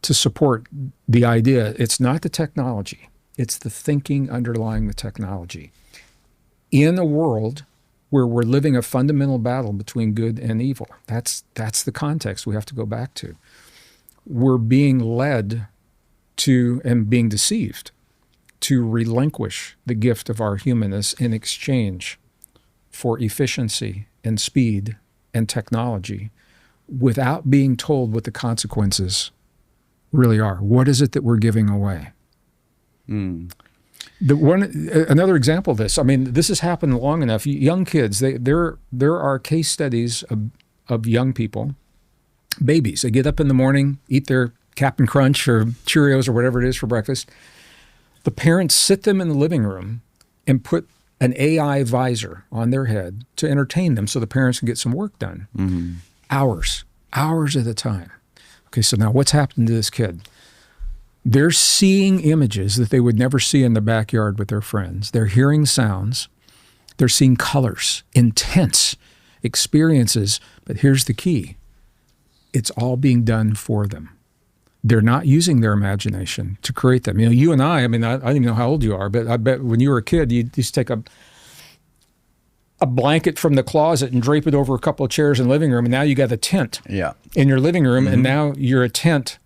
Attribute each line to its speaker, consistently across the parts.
Speaker 1: to support the idea. It's not the technology. It's the thinking underlying the technology. In a world where we're living a fundamental battle between good and evil, that's the context we have to go back to. We're being led to and being deceived to relinquish the gift of our humanness in exchange for efficiency and speed and technology without being told what the consequences really are. What is it that we're giving away? Another example of this, I mean, this has happened long enough. Young kids, there are case studies of young people, babies. They get up in the morning, eat their Captain Crunch or Cheerios or whatever it is for breakfast. The parents sit them in the living room and put an AI visor on their head to entertain them so the parents can get some work done. Mm-hmm. Hours at a time. Okay, so now what's happened to this kid? They're seeing images that they would never see in the backyard with their friends. They're hearing sounds. They're seeing colors, intense experiences. But here's the key. It's all being done for them. They're not using their imagination to create them. You know, you and I mean, I don't even know how old you are, but I bet when you were a kid, you used to take a blanket from the closet and drape it over a couple of chairs in the living room, and now you got a tent in your living room, and now you're a tent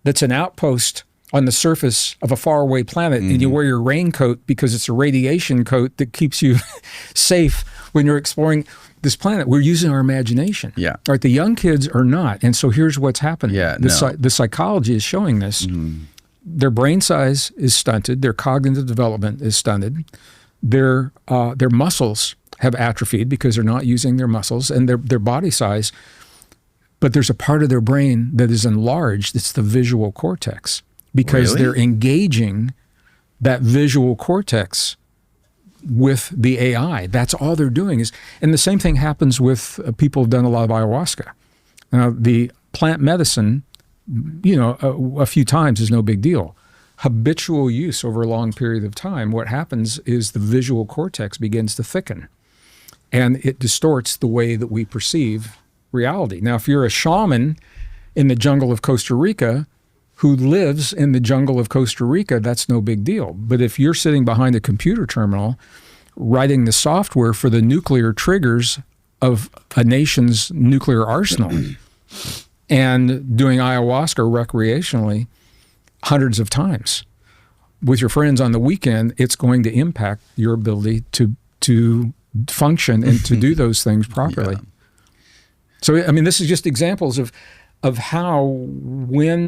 Speaker 1: that's an outpost on the surface of a faraway planet, and you wear your raincoat because it's a radiation coat that keeps you safe when you're exploring this planet. We're using our imagination. Yeah. Right? The young kids are not. And so here's what's happening. Yeah, the psychology is showing this. Their brain size is stunted. Their cognitive development is stunted. Their muscles have atrophied because they're not using their muscles, and their body size. But there's a part of their brain that is enlarged. It's the visual cortex, because they're engaging that visual cortex with the AI. That's all they're doing and the same thing happens with people who've done a lot of ayahuasca. Now, the plant medicine, a few times is no big deal. Habitual use over a long period of time, what happens is the visual cortex begins to thicken, and it distorts the way that we perceive reality. Now, if you're a shaman in the jungle of Costa Rica who lives in the jungle of Costa Rica, that's no big deal. But if you're sitting behind a computer terminal writing the software for the nuclear triggers of a nation's nuclear arsenal and doing ayahuasca recreationally hundreds of times with your friends on the weekend, it's going to impact your ability to function and to do those things properly. So, I mean, this is just examples of how when